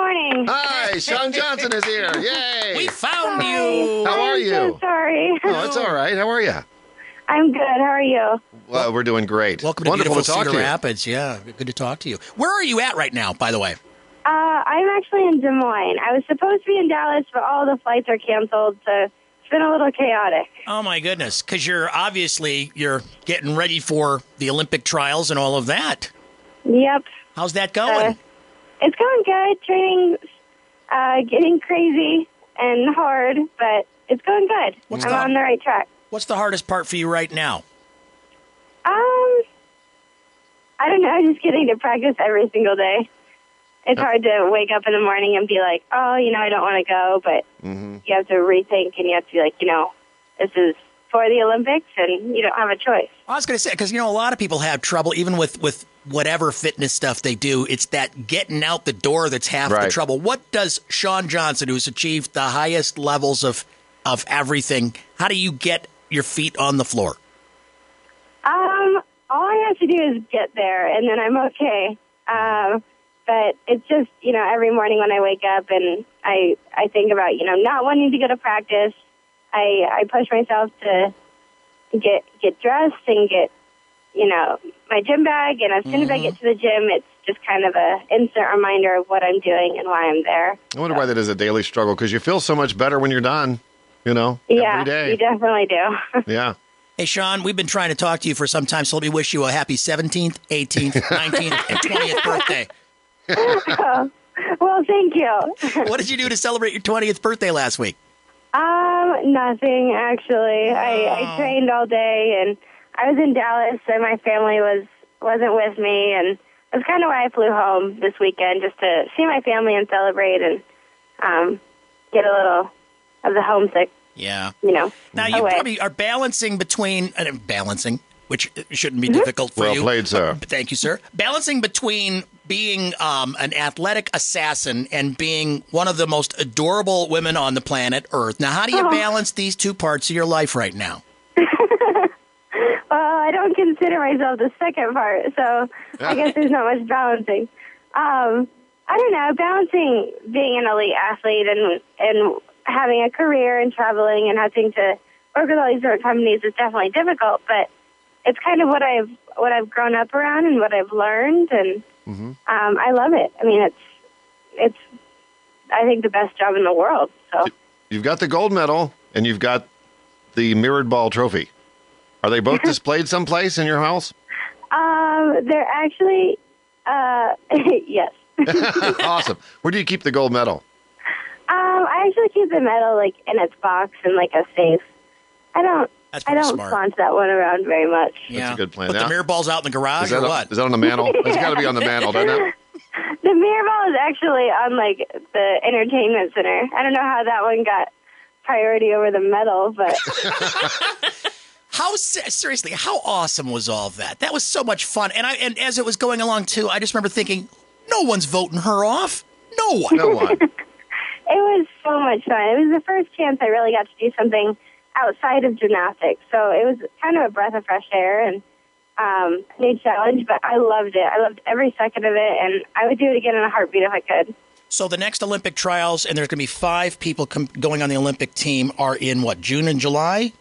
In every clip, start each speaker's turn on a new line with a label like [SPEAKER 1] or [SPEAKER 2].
[SPEAKER 1] morning.
[SPEAKER 2] Hi, Shawn Johnson is here. Yay!
[SPEAKER 3] We found you.
[SPEAKER 2] How are you?
[SPEAKER 1] I'm so sorry.
[SPEAKER 2] Oh, it's all right. How are you?
[SPEAKER 1] I'm good. How are you?
[SPEAKER 2] Well, we're doing great.
[SPEAKER 3] Welcome to
[SPEAKER 2] Wonderful
[SPEAKER 3] beautiful
[SPEAKER 2] to talk
[SPEAKER 3] Cedar
[SPEAKER 2] to you.
[SPEAKER 3] Rapids. Yeah, good to talk to you. Where are you at right now, by the way?
[SPEAKER 1] I'm actually in Des Moines. I was supposed to be in Dallas, but all the flights are canceled, so it's been a little chaotic.
[SPEAKER 3] Oh, my goodness, because you're getting ready for the Olympic trials and all of that.
[SPEAKER 1] Yep.
[SPEAKER 3] How's that going?
[SPEAKER 1] It's going good. Training's getting crazy and hard, but it's going good. I'm on the right track.
[SPEAKER 3] What's the hardest part for you right now?
[SPEAKER 1] I don't know, just getting to practice every single day. It's hard to wake up in the morning and be like, oh, I don't want to go, but you have to rethink and you have to be like, this is for the Olympics and you don't have a choice.
[SPEAKER 3] I was going to say, because, a lot of people have trouble, even with whatever fitness stuff they do. It's that getting out the door that's half the trouble. What does Shawn Johnson, who's achieved the highest levels of everything, how do you get your feet on the floor?
[SPEAKER 1] All I have to do is get there, and then I'm okay. But it's just, every morning when I wake up and I think about, not wanting to go to practice, I push myself to get dressed and get, my gym bag. And as soon as I get to the gym, it's just kind of a instant reminder of what I'm doing and why I'm there.
[SPEAKER 2] I wonder why that is a daily struggle, because you feel so much better when you're done,
[SPEAKER 1] Yeah,
[SPEAKER 2] every day.
[SPEAKER 1] You definitely do.
[SPEAKER 2] Yeah.
[SPEAKER 3] Hey, Shawn, we've been trying to talk to you for some time, so let me wish you a happy 17th, 18th, 19th, and 20th birthday.
[SPEAKER 1] Well, thank you.
[SPEAKER 3] What did you do to celebrate your 20th birthday last week?
[SPEAKER 1] Nothing, actually. I trained all day, and I was in Dallas, and my family wasn't with me, and that's kind of why I flew home this weekend, just to see my family and celebrate and get a little of the homesick.
[SPEAKER 3] Yeah.
[SPEAKER 1] Now
[SPEAKER 3] you probably are balancing between which shouldn't be difficult for you.
[SPEAKER 2] Well played, sir.
[SPEAKER 3] Thank you, sir. Balancing between being an athletic assassin and being one of the most adorable women on the planet Earth. Now, how do you balance these two parts of your life right now?
[SPEAKER 1] Well, I don't consider myself the second part, so I guess there's not much balancing. I don't know, balancing being an elite athlete and having a career and traveling and having to work with all these different companies is definitely difficult, but it's kind of what I've grown up around and what I've learned, and I love it. I mean, it's I think the best job in the world. So
[SPEAKER 2] you've got the gold medal and you've got the mirrored ball trophy. Are they both displayed someplace in your house?
[SPEAKER 1] They're actually yes.
[SPEAKER 2] Awesome. Where do you keep the gold medal?
[SPEAKER 1] I actually keep the medal in its box in a safe. I don't flaunt that one around very much.
[SPEAKER 3] Yeah.
[SPEAKER 2] That's a good plan.
[SPEAKER 3] But the mirror ball's out in the garage or what?
[SPEAKER 2] Is that on the mantle? It's got to be on the mantle, doesn't it?
[SPEAKER 1] The mirror ball is actually on the entertainment center. I don't know how that one got priority over the medal, but
[SPEAKER 3] seriously, how awesome was all of that? That was so much fun. And as it was going along too, I just remember thinking, no one's voting her off. No one.
[SPEAKER 2] No one.
[SPEAKER 1] It was so much fun. It was the first chance I really got to do something outside of gymnastics. So it was kind of a breath of fresh air and a new challenge, but I loved it. I loved every second of it, and I would do it again in a heartbeat if I could.
[SPEAKER 3] So the next Olympic trials, and there's going to be 5 people going on the Olympic team, are in what, June and July?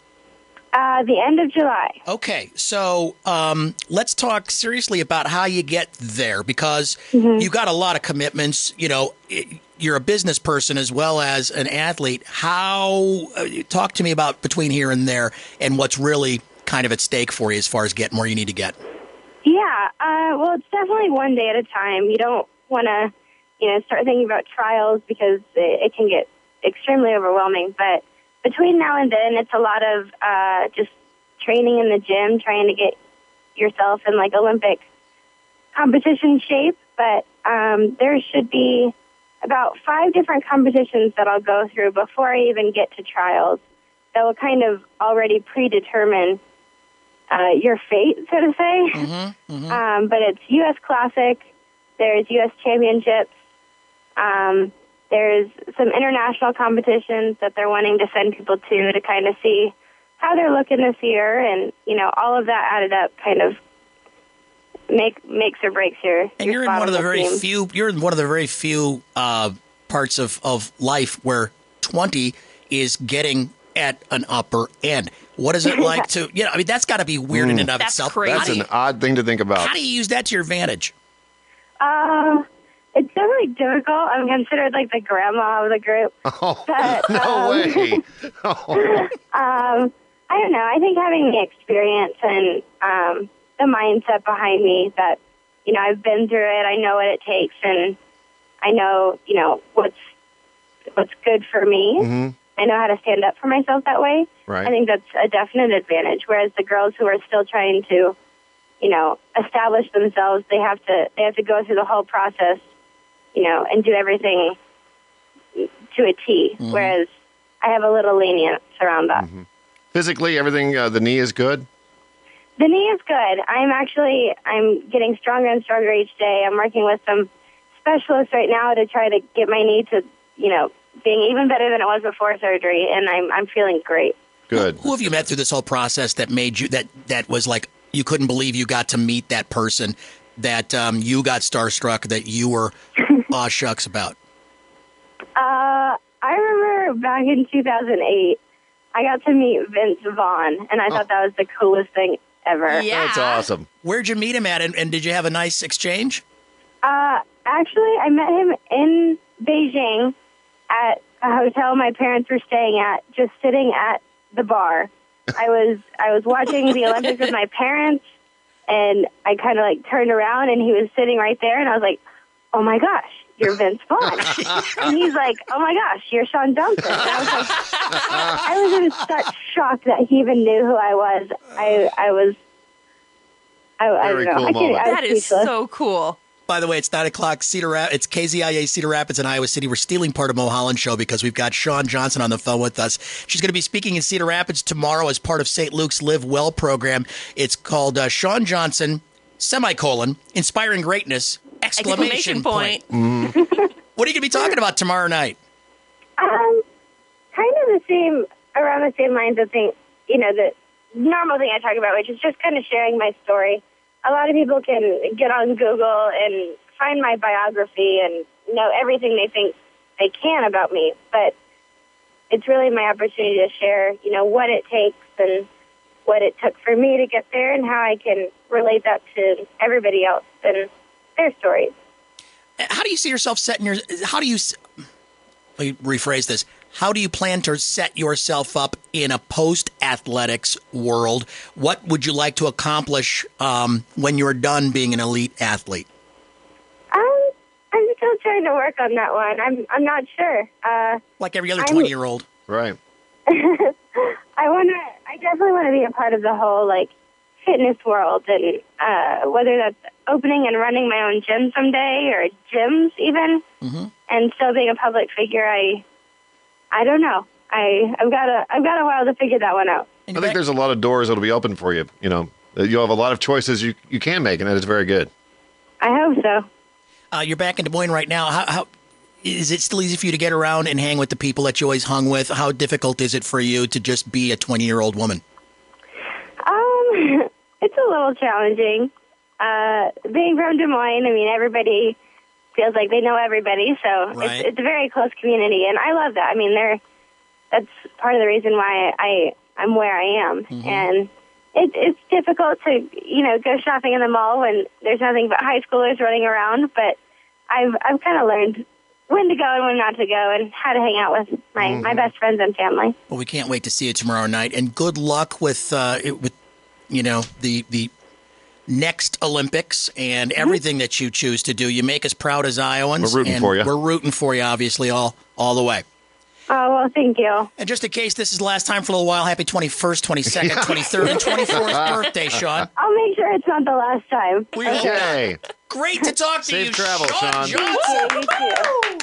[SPEAKER 1] The end of July.
[SPEAKER 3] Okay, so let's talk seriously about how you get there, because you've got a lot of commitments. You're a business person as well as an athlete. Talk to me about between here and there and what's really kind of at stake for you as far as getting where you need to get.
[SPEAKER 1] Yeah, well, it's definitely one day at a time. You don't want to, start thinking about trials because it can get extremely overwhelming. But between now and then, it's a lot of just training in the gym, trying to get yourself in Olympic competition shape. But there should be about 5 different competitions that I'll go through before I even get to trials that will kind of already predetermine your fate, so to say. But it's U.S. Classic, there's U.S. Championships, there's some international competitions that they're wanting to send people to kind of see how they're looking this year, and, all of that added up kind of makes or breaks your.
[SPEAKER 3] And
[SPEAKER 1] your
[SPEAKER 3] you're in
[SPEAKER 1] spot
[SPEAKER 3] one of
[SPEAKER 1] on
[SPEAKER 3] the very
[SPEAKER 1] team.
[SPEAKER 3] few. You're in one of the very few parts of life where 20 is getting at an upper end. What is it like to? I mean, that's got to be weird in and of
[SPEAKER 4] That's
[SPEAKER 3] itself.
[SPEAKER 4] crazy.
[SPEAKER 2] That's an odd thing to think about.
[SPEAKER 3] How do you use that to your advantage?
[SPEAKER 1] It's definitely difficult. I'm considered like the grandma of the group.
[SPEAKER 2] Oh,
[SPEAKER 1] But,
[SPEAKER 2] no way. Oh.
[SPEAKER 1] I don't know. I think having the experience and the mindset behind me that, I've been through it. I know what it takes, and I know, what's good for me.
[SPEAKER 2] Mm-hmm.
[SPEAKER 1] I know how to stand up for myself that way.
[SPEAKER 2] Right.
[SPEAKER 1] I think that's a definite advantage. Whereas the girls who are still trying to, establish themselves, they have to go through the whole process, and do everything to a T.
[SPEAKER 3] Mm-hmm.
[SPEAKER 1] Whereas I have a little lenience around that.
[SPEAKER 2] Mm-hmm. Physically, everything, the knee is good?
[SPEAKER 1] The knee is good. I'm getting stronger and stronger each day. I'm working with some specialists right now to try to get my knee to, being even better than it was before surgery, and I'm feeling great.
[SPEAKER 2] Good.
[SPEAKER 3] Who have you met through this whole process that made you that was like you couldn't believe you got to meet that person, that you got starstruck, that you were aw shucks about?
[SPEAKER 1] I remember back in 2008, I got to meet Vince Vaughn, and I thought that was the coolest thing ever.
[SPEAKER 4] Yeah.
[SPEAKER 2] That's awesome.
[SPEAKER 3] Where'd you meet him at, and did you have a nice exchange?
[SPEAKER 1] Actually, I met him in Beijing at a hotel my parents were staying at, just sitting at the bar. I was watching the Olympics with my parents, and I kind of like turned around, and he was sitting right there, and I was like, "Oh my gosh, you're Vince Vaughn!" And he's like, "Oh my gosh, you're Shawn Johnson!" And I was like, I was in such shock that he even knew who I was. I
[SPEAKER 2] Very
[SPEAKER 1] don't know.
[SPEAKER 2] cool moment.
[SPEAKER 4] That is so cool.
[SPEAKER 3] By the way, it's 9 o'clock. It's KZIA Cedar Rapids in Iowa City. We're stealing part of Mulholland Show because we've got Shawn Johnson on the phone with us. She's going to be speaking in Cedar Rapids tomorrow as part of St. Luke's LiveWell program. It's called Shawn Johnson, Inspiring Greatness, exclamation point.
[SPEAKER 2] Mm-hmm.
[SPEAKER 3] What are you going to be talking about tomorrow night?
[SPEAKER 1] Kind of around the same lines of things, the normal thing I talk about, which is just kind of sharing my story. A lot of people can get on Google and find my biography and know everything they think they can about me, but it's really my opportunity to share, what it takes and what it took for me to get there and how I can relate that to everybody else and their stories.
[SPEAKER 3] How do you see yourself let me rephrase this. How do you plan to set yourself up in a post-athletics world? What would you like to accomplish when you're done being an elite athlete?
[SPEAKER 1] I'm still trying to work on that one. I'm not sure.
[SPEAKER 3] Like every other 20-year-old.
[SPEAKER 2] Right.
[SPEAKER 1] I definitely want to be a part of the whole, fitness world, and whether that's opening and running my own gym someday or gyms even, and still being a public figure. I don't know. I've got a while to figure that one out.
[SPEAKER 2] I think there's a lot of doors that'll be open for you. You'll have a lot of choices you can make, and that is very good.
[SPEAKER 1] I hope so.
[SPEAKER 3] You're back in Des Moines right now. How is it still easy for you to get around and hang with the people that you always hung with? How difficult is it for you to just be a 20-year-old woman?
[SPEAKER 1] It's a little challenging. Being from Des Moines, everybody feels like they know everybody, so
[SPEAKER 3] right.
[SPEAKER 1] it's a very close community, and I love that. That's part of the reason why I'm where I am, and it's difficult to go shopping in the mall when there's nothing but high schoolers running around. But I've kind of learned when to go and when not to go, and how to hang out with my best friends and family.
[SPEAKER 3] Well, we can't wait to see you tomorrow night, and good luck with the next Olympics and everything that you choose to do. You make us proud as Iowans.
[SPEAKER 2] We're rooting for you.
[SPEAKER 3] We're rooting for you, obviously, all the way.
[SPEAKER 1] Oh, well, thank you.
[SPEAKER 3] And just in case this is the last time for a little while, happy 21st, 22nd, 23rd, and 24th birthday, Shawn.
[SPEAKER 1] I'll make sure it's not the last time.
[SPEAKER 3] We
[SPEAKER 2] Okay.
[SPEAKER 3] Great to talk to
[SPEAKER 2] Safe
[SPEAKER 3] you,
[SPEAKER 2] travel,
[SPEAKER 3] Shawn
[SPEAKER 2] Shawn.
[SPEAKER 3] Johnson.
[SPEAKER 1] You too.